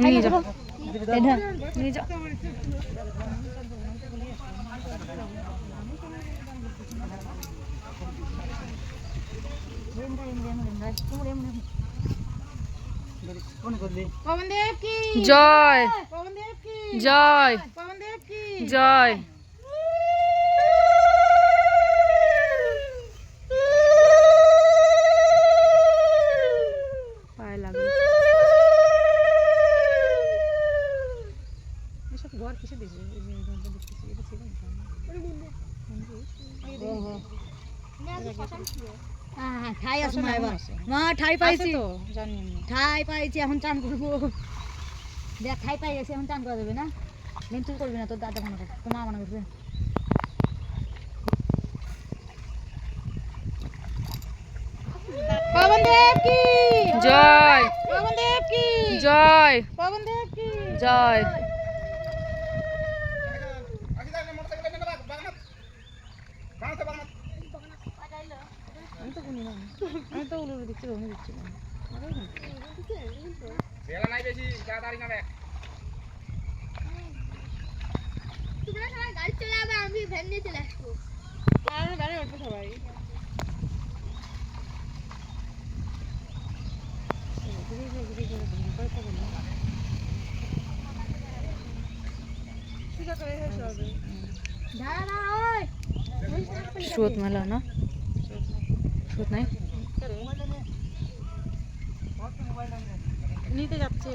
নিয়ে যাও নিয়ে যাও। জয় জয় জয়। পায়ে লাগলো। এসব ঘর কিসে দিয়েছে? ঠাই আছে মা, এবার মা ঠাই পাইছি তো, জানি ঠাই পাইছি, এখন চান করবো। দেখ ঠাই পাই গেছে, এখন চান করা যাবে না। তুই করবি না, তোর দাদা মনে করবে, তোর মা মনে করবে। পবনদেব কি জয়, পবনদেব কি জয়, পবনদেব কি জয়। আমি তো উলুর দিচ্ছি, রোহিণী দিচ্ছি না। বেলা নাই বেশি, তাড়াতাড়ি না দেখ। তোমরা সবাই গাড়ি চলে যাবে, আমি ভ্যান নিয়ে চলে আসবো। আর গাড়ি উঠবে সবাই। স্রোত মেলা না, স্রোত নাই, নিতে যাচ্ছে।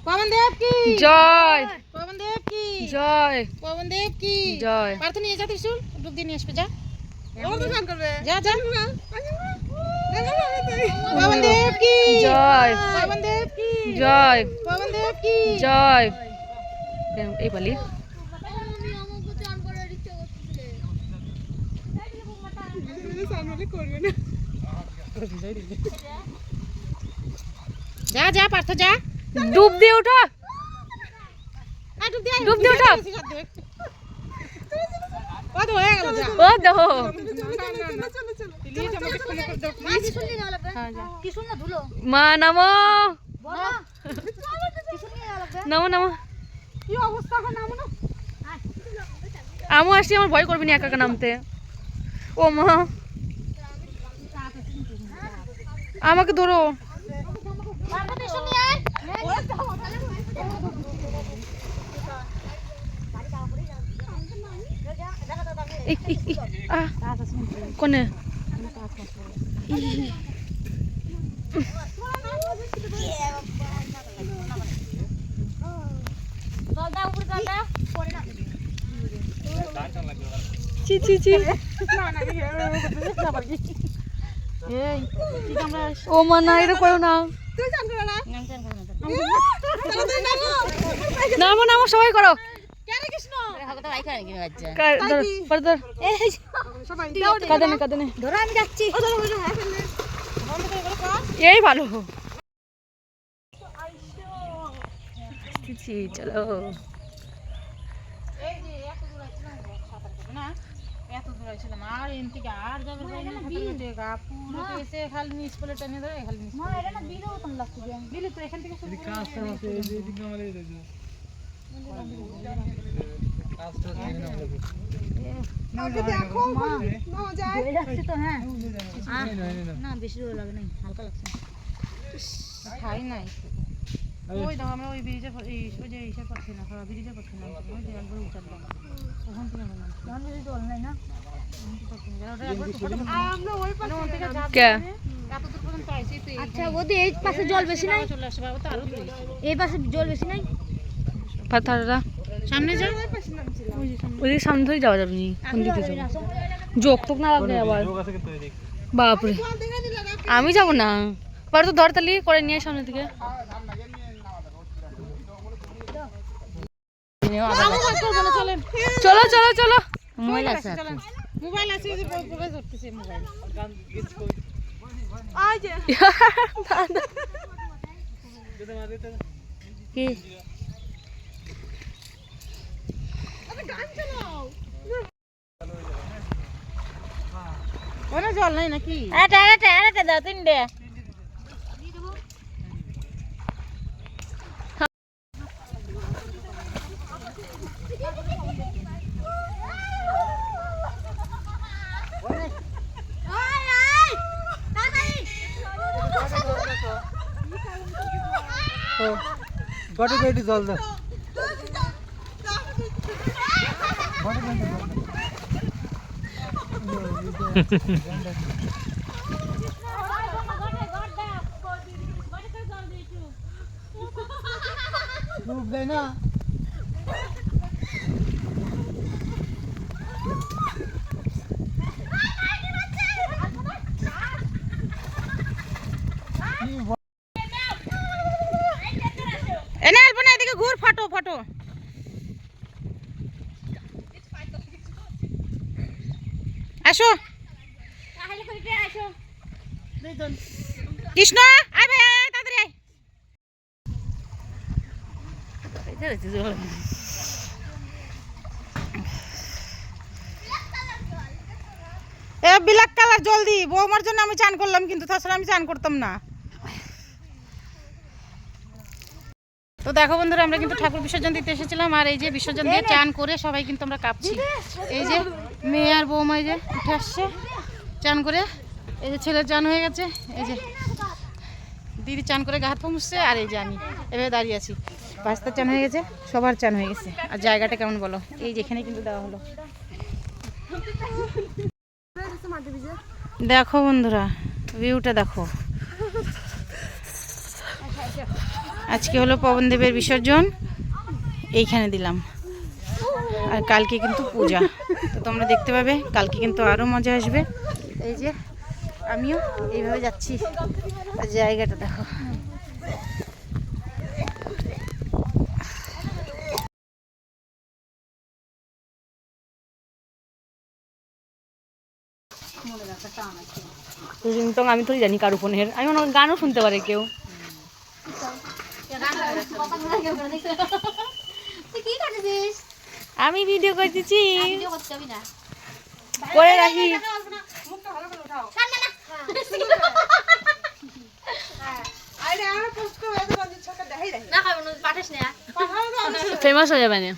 পবনদেব কি জয়, পবনদেব কি জয়, পবনদেব কি জয়। পার্থ নিয়ে যা, ত্রিশূল ডুব দিয়ে নিয়ে আসবে, যা যা যা। পবনদেব কি জয়, পবনদেব কি জয়, পবনদেব কি জয়। এই বলি আমি আমাকে চান করার ইচ্ছা করতেছিলে। যা যা পার্থ যা, ডুব দিয়ে ওঠো, ডুব দিয়ে ওঠো। ও তো হয়ে গেল, যা ও দেখো। মা নামো, নামো নামো। কি অবস্থা, নামো না। আমু আসছি, আমার ভয় করবি না একা একা নামতে। ও মা, আমাকে ধরো। কোনে চি চি চি। ও মা না, এটা করো না। নামো নামো, সবাই করো। এই ভালো, চলো। এত দূর ছিলাম, আর এন থেকে আর যাবে এসে খালি নিচ পলে টেনে ধরে খালি নিচ। বিলে তো এখান থেকে খাই নাই। ওই দেখো আমরা ওই ব্রিজে ওই যে ইসে পড়ছি না, ব্রিজে পড়ছি না, ওই যে একবার উঠালাম ওখান থেকে জল নাই না। আচ্ছা ওদের এই পাশে জল বেশি নাই, এই পাশে জল বেশি নাই। পাথরটা সামনে যাও, ওই সামনে ধরে যাওয়া যাবে নি, কোন দিকে যাবো? যোগ টোক না লাগবে আবার, বাপরে আমি যাবো না। পরে তো ধরতালি করে নিয়ে সামনে থেকে। চলো চলো চলো, মোবাইল আছে, মোবাইল আছে, ধরতেছে মোবাইল। কি জল নাই নাকি? দাও তিনটে বটে বেটি জল দাও বটে বেটি জল দাও ডুব দেয় না এনে আলপনা এদিকে ঘুর ফটো ফটো আসো কৃষ্ণ আয় ভাই আয় তাড়াতাড়ি আয় এ ব্ল্যাক কালার জলদি বৌমার জন্য আমি চান করলাম কিন্তু তাছাড়া আমি চান করতাম না তো দেখো বন্ধুরা আমরা কিন্তু ঠাকুর বিসর্জন দিতে এসেছিলাম আর এই যে বিসর্জন দিয়ে চান করে সবাই কিন্তু আমরা কাঁপছি এই যে মেয়ে আর বৌমা এই যে উঠে আসছে চান করে এই যে ছেলের চান হয়ে গেছে এই যে দিদি চান করে গা হাত পা মুছছে আর এই যে আমি এভাবে দাঁড়িয়ে আছি পাঁচটার চান হয়ে গেছে সবার চান হয়ে গেছে আর জায়গাটা কেমন বলো এই যেখানে কিন্তু দেওয়া হলো দেখো বন্ধুরা ভিউটা দেখো আজকে হলো পবনদেবের বিসর্জন এইখানে দিলাম আর কালকে কিন্তু পূজা তো তোমরা দেখতে পাবে কালকে কিন্তু আরও মজা আসবে এই যে আমিও এইভাবে যাচ্ছি আর জায়গাটা দেখো আমি তো জানি কারু ফোনের আমি মনে হয় গানও শুনতে পারে কেউ আমি ভিডিও করতেছি করে রাখি ফেমাস হয়ে যাবে না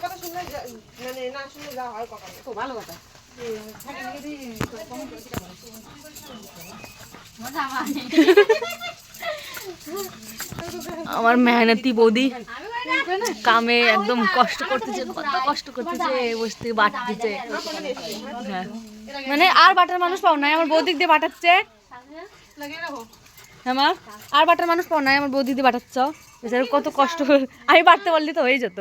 কথা শুনলে মানে না শুনলে যা হয় কথা তো ভালো কথা আমার মেহনতি বৌদি কামে একদম কষ্ট করতেছে কত কষ্ট করতেছে বসে থেকে বাটতেছে হ্যাঁ মানে আর বাটার মানুষ পাও নাই আমার বৌদিক দিয়ে বাটাচ্ছে হ্যাঁ মা আর বাটার মানুষ পাও নাই আমার বৌদিক দিয়ে বাটাচ্ছ বেচারা কত কষ্ট আমি বাটতে পারলি তো হয়ে যেত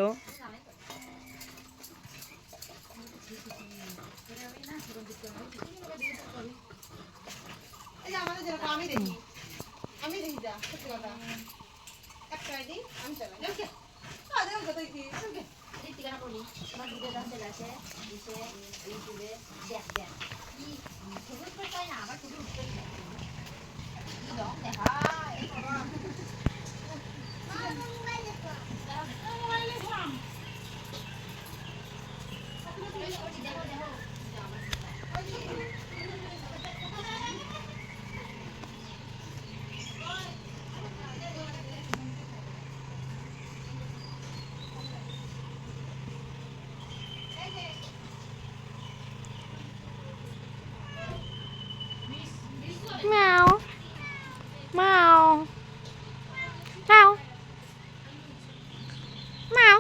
Meow. Meow. Meow. Meow.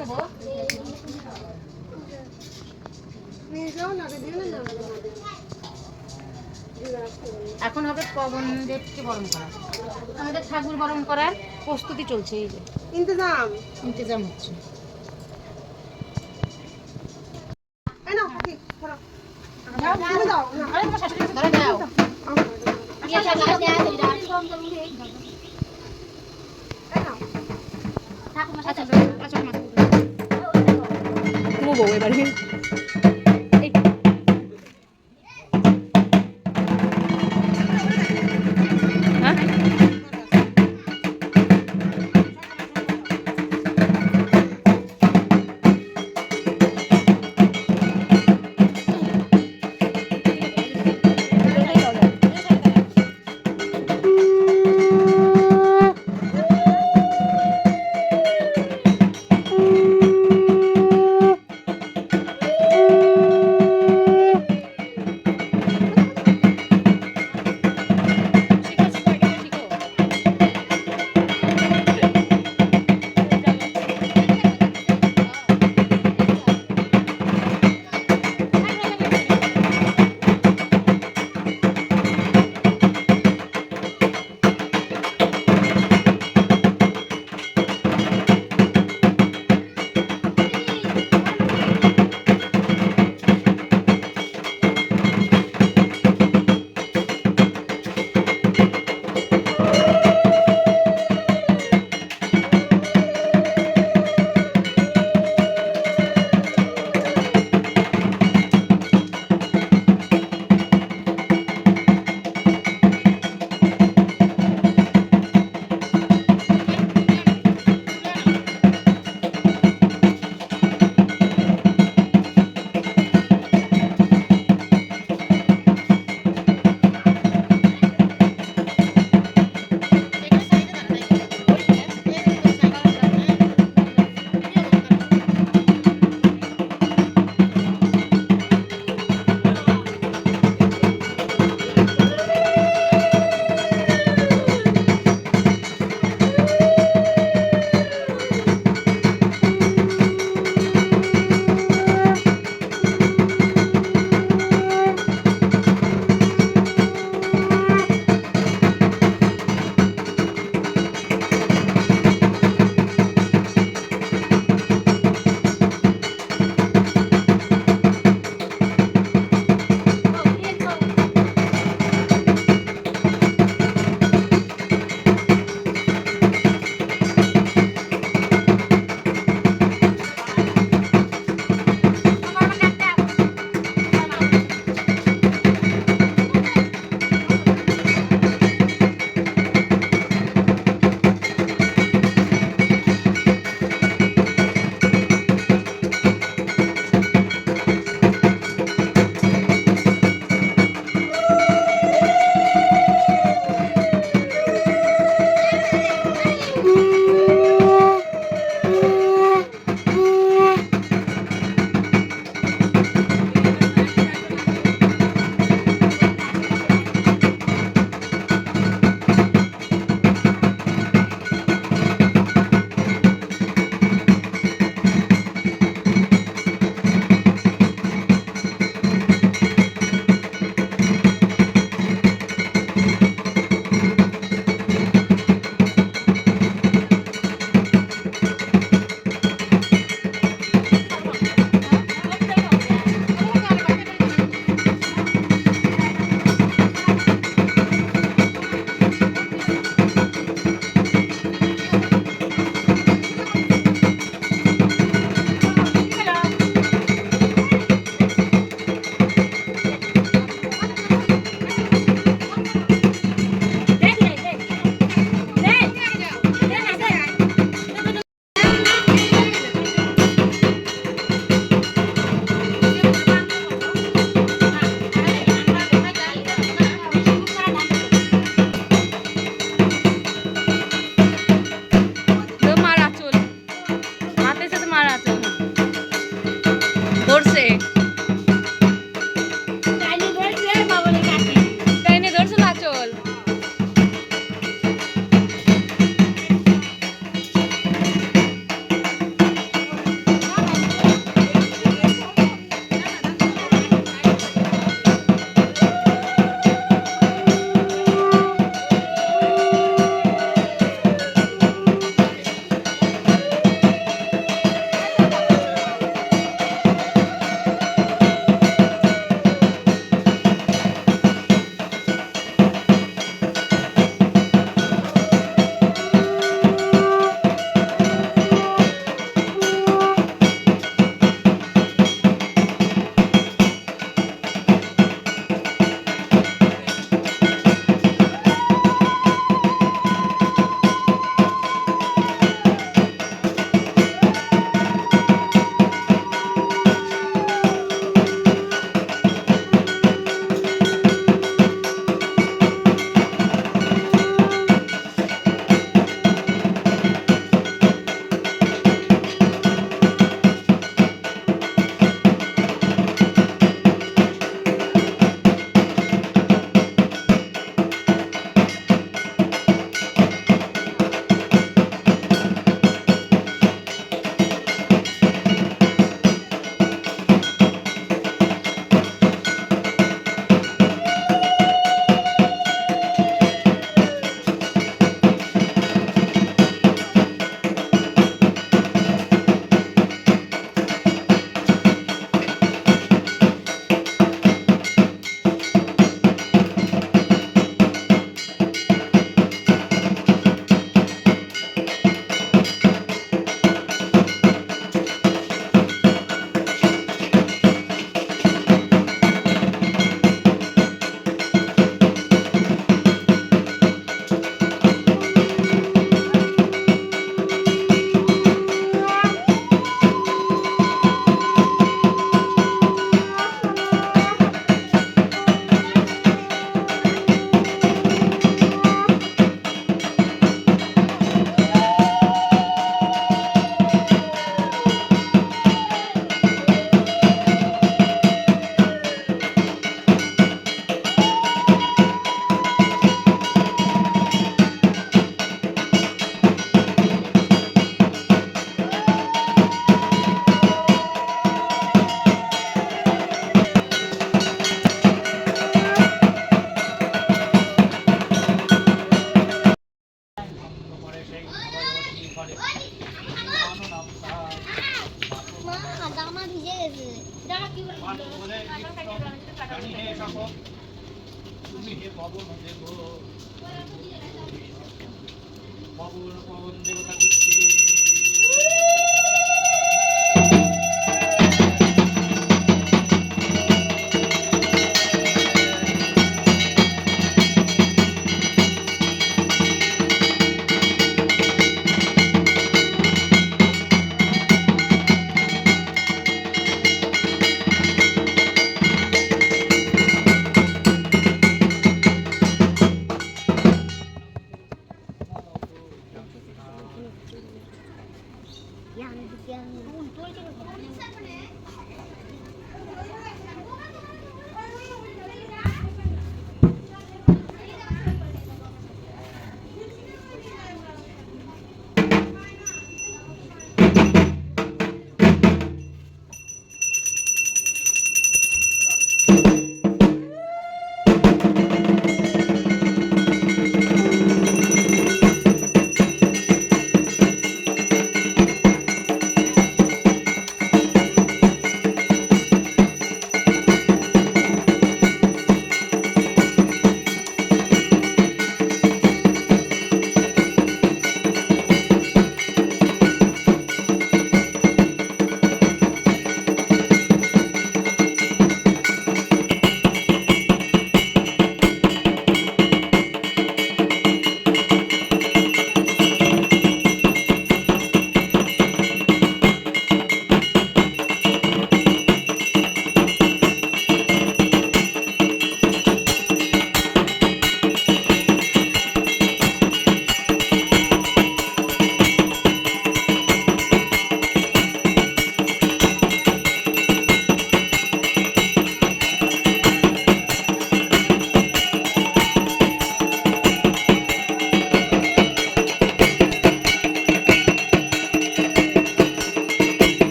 নেবো এখন হবে পবন দেবকে বরণ করা আমাদের ঠাকুর বরণ করার প্রস্তুতি চলছে এই যে ইন্তজাম হচ্ছে আরে তোমার শাশুড়ি ধরে দাও আচ্ছা আচ্ছা তোমার বউ এবারে মা জামা ভিজে গেছে জামা কি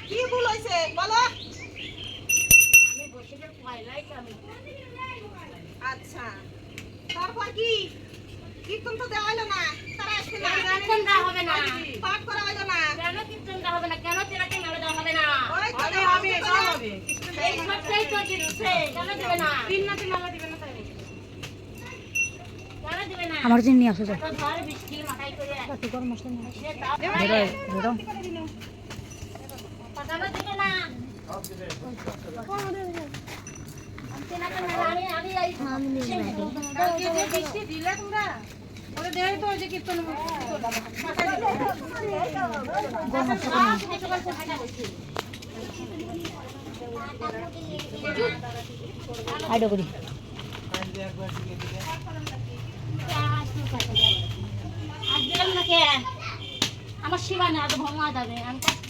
কি ভুল হয়েছে বলো। আচ্ছা তারপর কি কীর্তন তো দেওয়া হলো না, তারা আসছে না, হবে না পাঠ করা হলো না, কেন কীর্তনটা হবে না, কেন তেরাকে মেলে দেওয়া হবে না? ওই তো হবে হবে সব হবে। এই সবটাই তো দিচ্ছে, কেন দেবে না? তিননাতে মেলা দিবে না তাই কেন দেবে না? আমার জন্য নিয়ে আসো যাও। তো ঝড় বৃষ্টি মাথায় করে একটু গরম মশলা নিয়ে সে তাপ ধরো ধরো পাঠানো দিবে না। তেনাকে মেলে আমি এই কালকে যে বৃষ্টি দিলে তোমরা ওরে দেই তো ওই যে কীর্তন আইডো করি আমার শিবা না ভঙ্গা যাবে আমি কষ্ট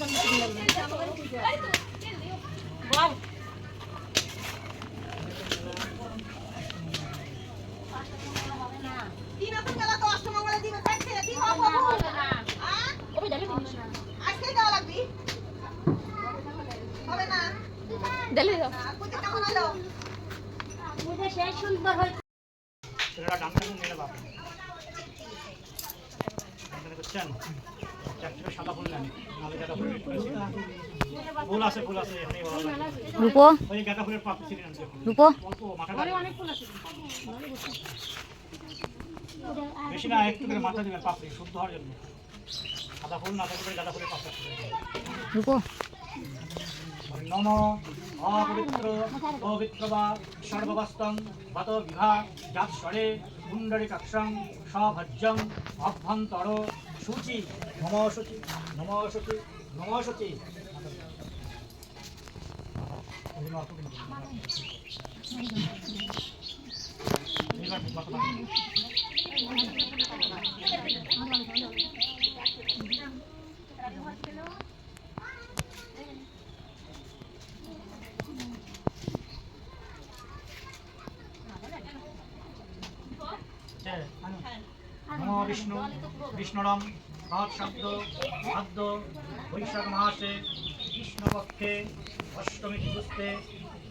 বল দিনাতে মেলা তো অষ্টমঙ্গলের দিনে থাকছে, কি হবে বাবু? আজকে দেওয়া লাগবে হবে না। দিলে দাও কোথায় কেমন হলো? সেই সুন্দর হয়েছে। ছেলেরা ডান্ডা নিয়ে নেবে বাপ ডান্ডা করছেন চারটে সাদা ফুল নেন নালে গাঁদা ফুলের ফুল আছে এখানে রূপো ওই গাঁদা ফুলের পাপড়ি ছিঁড়ে নেন রূপো অল্প মাথা অনেক ফুল আছে বেশি না একটু করে মাথা দিবেন পাপড়ি শুদ্ধ হওয়ার জন্য সাদা ফুল না থাকলে গাঁদা ফুলের পাপড়ি রূপো নম অপবিত্র পবিত্র বা সর্ববস্তং বাত বিভা জাত স্বরে কুণ্ডলী কক্ষং সভজ্জং অভ্যন্তর শুচি নম শুচি নম শুচি নম শুচি নম বিষ্ণু বিষ্ণুরম শব্দ খাদ্য বৈশাখ মাসে কৃষ্ণপক্ষে অষ্টমী দিবসে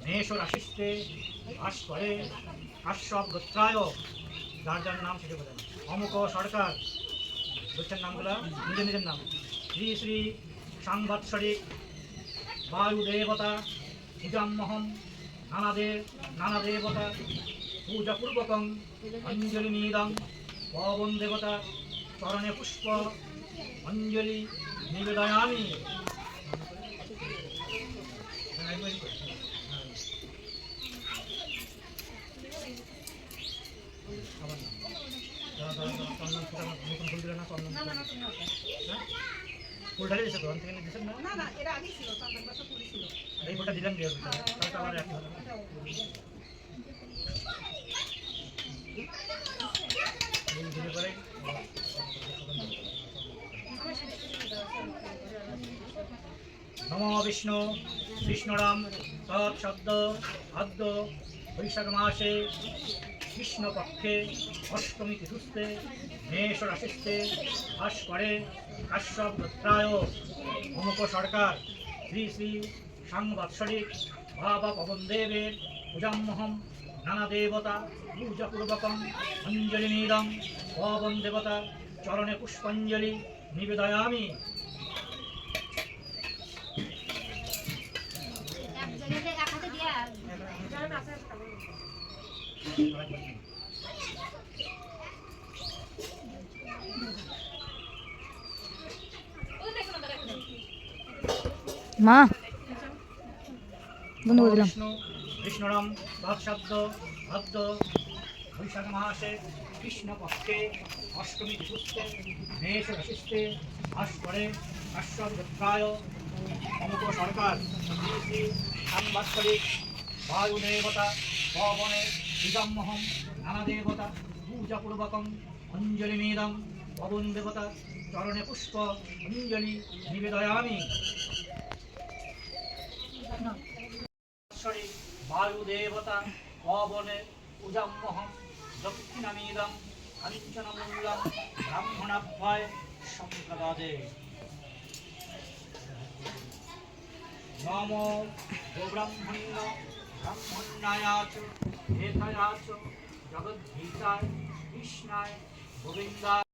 মেষ রাশিস্তে ভাস্করে কাশ্যপ গোত্রায় যার যার নাম সেটা বলেন অমুক সরকার বলছেন নামগুলা নিজের নাম শ্রী শ্রী সাংবৎসরিক বায়ুদেবতা পূজাম্মহম নানা দেবতা পূজাপূর্বকং অঞ্জলি নিদং পবন দেবতা চরণে পুষ্প অঞ্জলি নিবেদয়ামি ফুল ঢালে দিয়েছে তো থেকে দিয়েছেন না না না এরা আগে ছিল চন্দন গাছে ফুল ছিল এই ফুলটা দিলাম দিয়ে তাহলে আবার একই হবে নম বিষ্ণু বিষ্ণুরাম তৎশব্দ আদ্য বৈশাখ মাসে কৃষ্ণপক্ষে অষ্টমী তিথুস্তে মেষ রাশিস্তে ভাস্করে কাশ্যপ গোত্রায় অমুক সরকার শ্রী শ্রী সাংবৎসরিক বাবা পবন দেবের পূজাম্মহম নানা দেবতা পূজাপূর্বকম অঞ্জলি নিদং পবন দেবতা চরণে পুষ্পাঞ্জলি নিবেদয়ামি মা বন্ধ করে দিলাম বিষ্ণু বিষ্ণুরম তৎশব্দ ভদ্র বৈশাখ মাসে কৃষ্ণপক্ষে অষ্টমী তিথুস্তে মেষ রাশিস্তে ভাস্করে কাশ্যপ গোত্রায় অমুক সরকার শ্রী শ্রী সাংবৎসরিক বায়ুদেবতা পবনে পূজাম্মহম নানা দেবতা পূজাপূর্বকম অঞ্জলি নিদং পবন দেবতা চরণে পুষ্প অঞ্জলি নিবেদয়ামি বায়ুদেবতা পবনে পূজাম্মহম দক্ষিণামিদং কাঞ্চনমূলম ব্রাহ্মণাভ্যয় সম্প্রদাদে নম গোব্রাহ্মণ্য ব্রাহ্মণ্যায়াচ হেথায়াচ জগদ্গীতায় কৃষ্ণায় গোবিন্দায়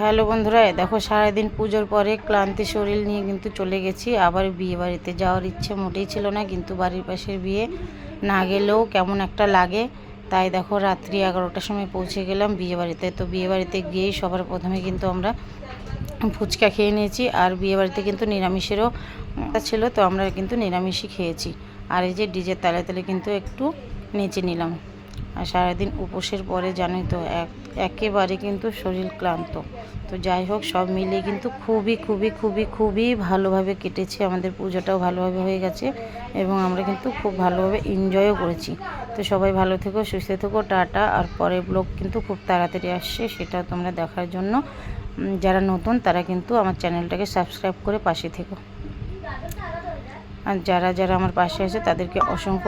হ্যালো বন্ধুরা, দেখো সারাদিন পুজোর পরে ক্লান্তি শরীর নিয়ে কিন্তু চলে গেছি। আবার বিয়ে বাড়িতে যাওয়ার ইচ্ছে মোটেই ছিল না, কিন্তু বাড়ির পাশের বিয়ে, না গেলেও কেমন একটা লাগে। তাই দেখো রাত্রি 11টার সময় পৌঁছে গেলাম বিয়ে বাড়িতে। তো বিয়ে বাড়িতে গিয়েই সবার প্রথমে কিন্তু আমরা ফুচকা খেয়ে নিয়েছি। আর বিয়ে বাড়িতে কিন্তু নিরামিষেরও ছিল, তো আমরা কিন্তু নিরামিষই খেয়েছি। আর এই যে ডিজের তালে তালে কিন্তু একটু নেচে নিলাম। আর সারাদিন উপোসের পরে জানোই তো একেবারে কিন্তু শরীর ক্লান্ত। তো যাই হোক, সব মিলিয়ে কিন্তু খুবই খুবই খুবই খুবই ভালোভাবে কেটেছে। আমাদের পুজোটাও ভালোভাবে হয়ে গেছে এবং আমরা কিন্তু খুব ভালোভাবে এনজয়ও করেছি। তো সবাই ভালো থেকো, সুস্থ থেকো, টাটা। আর পরের ব্লগ কিন্তু খুব তাড়াতাড়ি আসছে, সেটাও তোমরা দেখার জন্য যারা নতুন তারা কিন্তু আমার চ্যানেলটাকে সাবস্ক্রাইব করে পাশে থেকো। আর যারা যারা আমার পাশে আছে তাদেরকে অসংখ্য